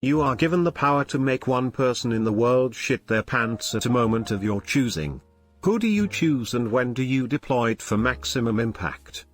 You are given the power to make one person in the world shit their pants at a moment of your choosing. Who do you choose and when do you deploy it for maximum impact?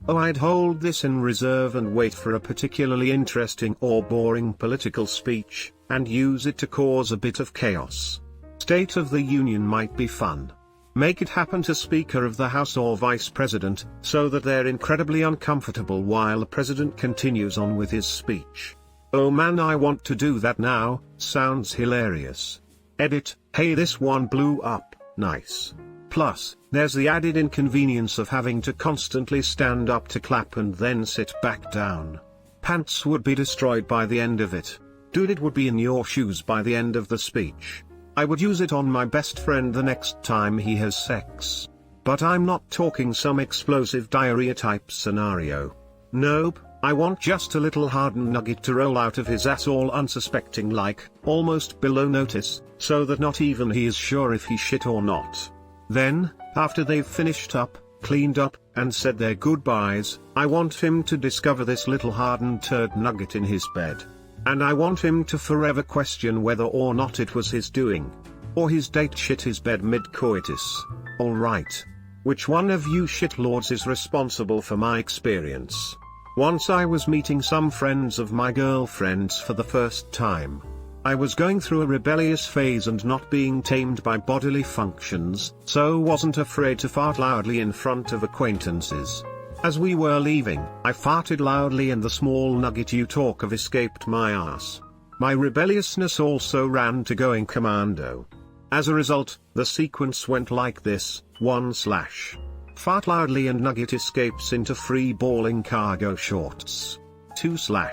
Oh, I'd hold this in reserve and wait for a particularly interesting or boring political speech, and use it to cause a bit of chaos. State of the Union might be fun. Make it happen to Speaker of the House or Vice President, so that they're incredibly uncomfortable while the President continues on with his speech. Oh man, I want to do that now. Sounds hilarious. Edit, hey, this one blew up, nice. Plus, there's the added inconvenience of having to constantly stand up to clap and then sit back down. Pants would be destroyed by the end of it. Dude, it would be in your shoes by the end of the speech. I would use it on my best friend the next time he has sex. But I'm not talking some explosive diarrhea type scenario. Nope, I want just a little hardened nugget to roll out of his ass all unsuspecting, like, almost below notice, so that not even he is sure if he shit or not. Then, after they've finished up, cleaned up, and said their goodbyes, I want him to discover this little hardened turd nugget in his bed. And I want him to forever question whether or not it was his doing. Or his date shit his bed mid-coitus. Alright. Which one of you shitlords is responsible for my experience? Once I was meeting some friends of my girlfriend's for the first time. I was going through a rebellious phase and not being tamed by bodily functions, so wasn't afraid to fart loudly in front of acquaintances. As we were leaving, I farted loudly and the small nugget you talk of escaped my ass. My rebelliousness also ran to going commando. As a result, the sequence went like this: 1/ fart loudly and nugget escapes into free balling cargo shorts. 2/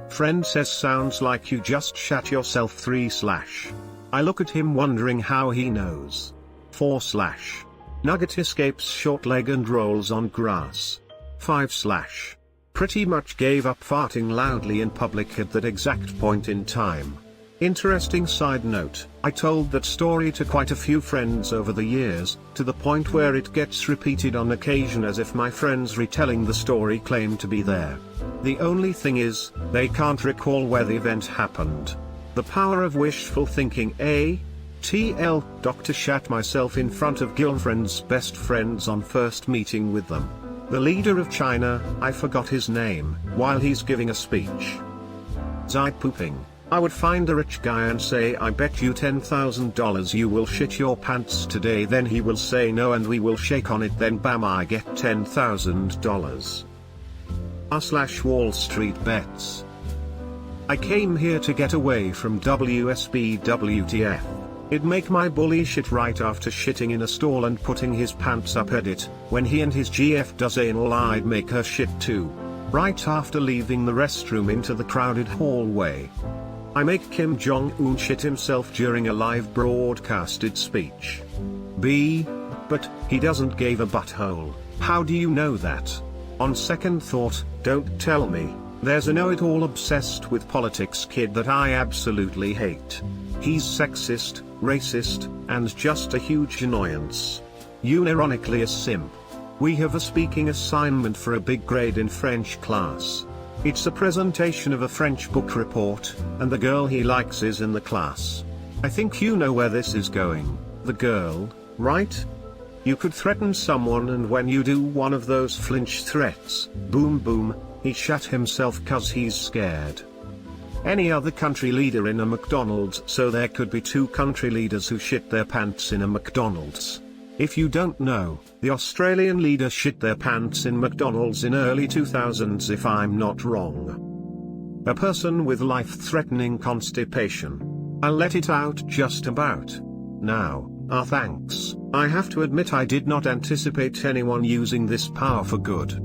friend says sounds like you just shat yourself. 3/ I look at him wondering how he knows. 4/ nugget escapes short leg and rolls on grass. 5/ pretty much gave up farting loudly in public at that exact point in time. Interesting side note, I told that story to quite a few friends over the years, to the point where it gets repeated on occasion as if my friends retelling the story claim to be there. The only thing is, they can't recall where the event happened. The power of wishful thinking, eh? TL, Dr. Shat myself in front of girlfriend's best friends on first meeting with them. The leader of China, I forgot his name, while he's giving a speech. Zai pooping. I would find a rich guy and say, I bet you $10,000 you will shit your pants today. Then he will say no and we will shake on it, then bam, I get $10,000. r/Wall Street bets. I came here to get away from WSB WTF. It'd make my bully shit right after shitting in a stall and putting his pants up. Edit, when he and his GF does anal, I'd make her shit too. Right after leaving the restroom into the crowded hallway. I make Kim Jong-un shit himself during a live broadcasted speech. B. But, he doesn't gave a butthole. How do you know that? On second thought, don't tell me. There's a know-it-all obsessed with politics kid that I absolutely hate. He's sexist, racist, and just a huge annoyance. Unironically a simp. We have a speaking assignment for a big grade in French class. It's a presentation of a French book report, and the girl he likes is in the class. I think you know where this is going, the girl, right? You could threaten someone and when you do one of those flinch threats, boom boom, he shat himself cause he's scared. Any other country leader in a McDonald's, so there could be two country leaders who shit their pants in a McDonald's. If you don't know, the Australian leader shit their pants in McDonald's in early 2000s if I'm not wrong. A person with life-threatening constipation. I'll let it out just about now. Thanks. I have to admit I did not anticipate anyone using this power for good.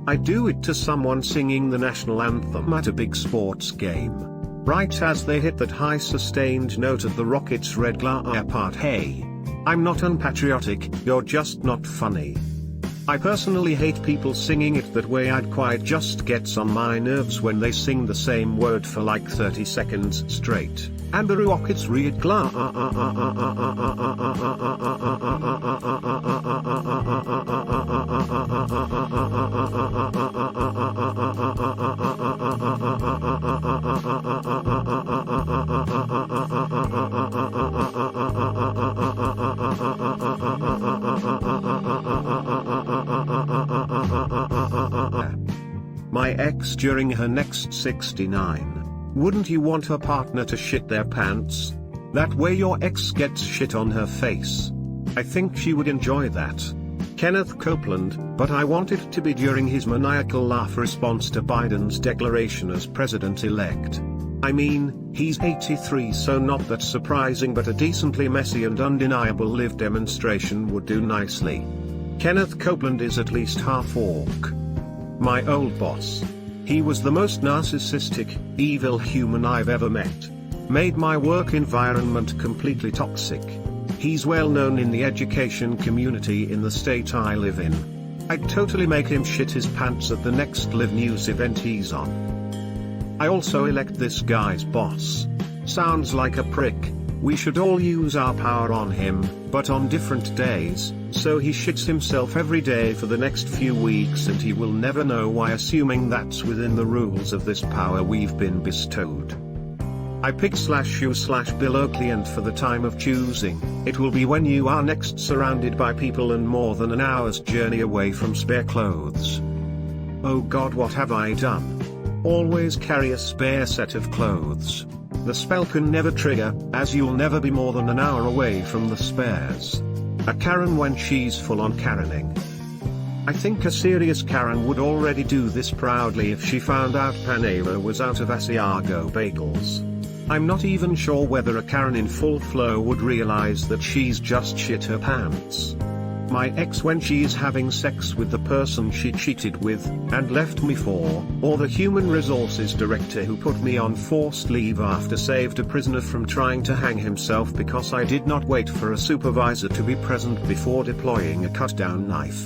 I do it to someone singing the national anthem at a big sports game. Right as they hit that high sustained note of the Rockets' red glare part. Hey. I'm not unpatriotic, you're just not funny. I personally hate people singing it that way. I'd quite just gets on my nerves when they sing the same word for like 30 seconds straight. And the rockets read glass. My ex during her next 69. Wouldn't you want her partner to shit their pants? That way your ex gets shit on her face. I think she would enjoy that. Kenneth Copeland, but I want it to be during his maniacal laugh response to Biden's declaration as president-elect. I mean, he's 83, so not that surprising, but a decently messy and undeniable live demonstration would do nicely. Kenneth Copeland is at least half orc. My old boss. He was the most narcissistic, evil human I've ever met. Made my work environment completely toxic. He's well known in the education community in the state I live in. I'd totally make him shit his pants at the next live news event he's on. I also elect this guy's boss. Sounds like a prick. We should all use our power on him, but on different days, so he shits himself every day for the next few weeks and he will never know why, assuming that's within the rules of this power we've been bestowed. I pick /you/Bill Oakley, and for the time of choosing, it will be when you are next surrounded by people and more than an hour's journey away from spare clothes. Oh God, what have I done? Always carry a spare set of clothes. The spell can never trigger, as you'll never be more than an hour away from the spares. A Karen when she's full on Karening. I think a serious Karen would already do this proudly if she found out Panera was out of Asiago bagels. I'm not even sure whether a Karen in full flow would realize that she's just shit her pants. My ex when she's having sex with the person she cheated with, and left me for, or the human resources director who put me on forced leave after saved a prisoner from trying to hang himself because I did not wait for a supervisor to be present before deploying a cut-down knife.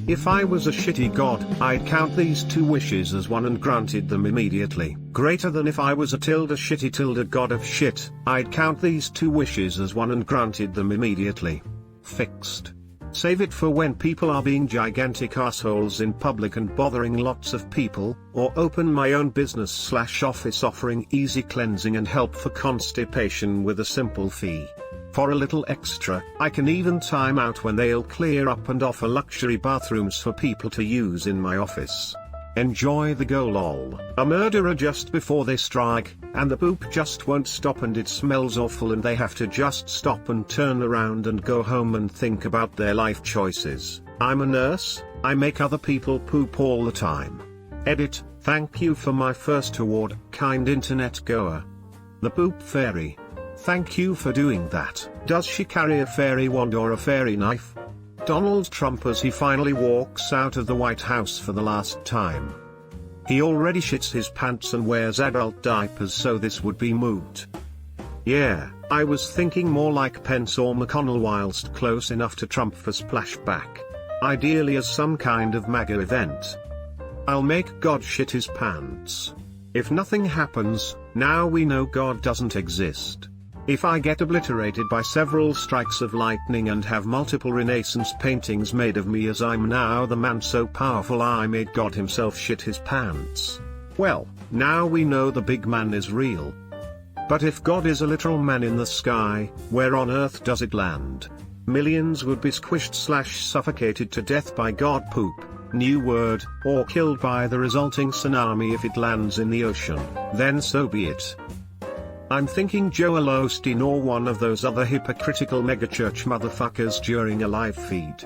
If I was a shitty god, I'd count these two wishes as one and granted them immediately. Greater than if I was a shitty god of shit, I'd count these two wishes as one and granted them immediately. Fixed. Save it for when people are being gigantic assholes in public and bothering lots of people, or open my own business/office offering easy cleansing and help for constipation with a simple fee. For a little extra, I can even time out when they'll clear up and offer luxury bathrooms for people to use in my office. Enjoy the go lol. A murderer just before they strike, and the poop just won't stop and it smells awful and they have to just stop and turn around and go home and think about their life choices. I'm a nurse, I make other people poop all the time. Edit, thank you for my first award, kind internet goer. The poop fairy. Thank you for doing that. Does she carry a fairy wand or a fairy knife? Donald Trump as he finally walks out of the White House for the last time. He already shits his pants and wears adult diapers, so this would be moot. Yeah, I was thinking more like Pence or McConnell whilst close enough to Trump for splashback. Ideally as some kind of MAGA event. I'll make God shit his pants. If nothing happens, now we know God doesn't exist. If I get obliterated by several strikes of lightning and have multiple Renaissance paintings made of me as I'm now the man so powerful I made God himself shit his pants, well, now we know the big man is real. But if God is a literal man in the sky, where on earth does it land? Millions would be squished/suffocated to death by God poop, new word, or killed by the resulting tsunami if it lands in the ocean, then so be it. I'm thinking Joel Osteen or one of those other hypocritical megachurch motherfuckers during a live feed.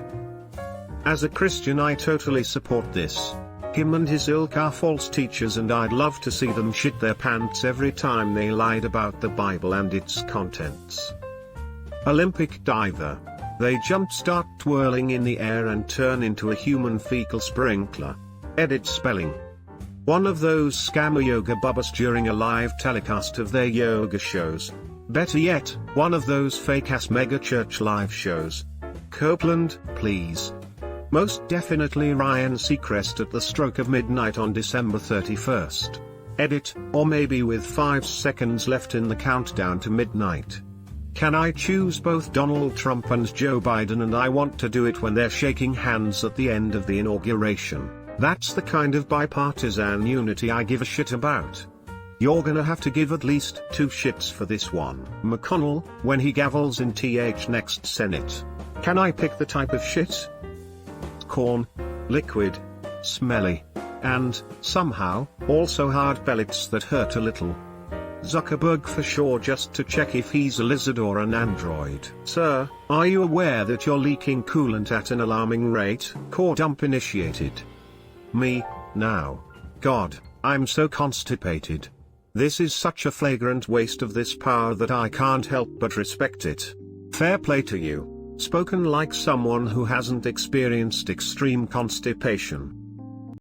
As a Christian I totally support this. Him and his ilk are false teachers and I'd love to see them shit their pants every time they lied about the Bible and its contents. Olympic diver. They start twirling in the air and turn into a human fecal sprinkler. Edit spelling. One of those scammer yoga bubbas during a live telecast of their yoga shows. Better yet, one of those fake-ass megachurch live shows. Copeland, please. Most definitely Ryan Seacrest at the stroke of midnight on December 31st. Edit, or maybe with 5 seconds left in the countdown to midnight. Can I choose both Donald Trump and Joe Biden, and I want to do it when they're shaking hands at the end of the inauguration? That's the kind of bipartisan unity I give a shit about. You're gonna have to give at least 2 shits for this one. McConnell, when he gavels in next Senate. Can I pick the type of shit? Corn, liquid, smelly, and, somehow, also hard pellets that hurt a little. Zuckerberg for sure, just to check if he's a lizard or an android. Sir, are you aware that you're leaking coolant at an alarming rate? Core dump initiated. Me, now. God, I'm so constipated. This is such a flagrant waste of this power that I can't help but respect it. Fair play to you. Spoken like someone who hasn't experienced extreme constipation.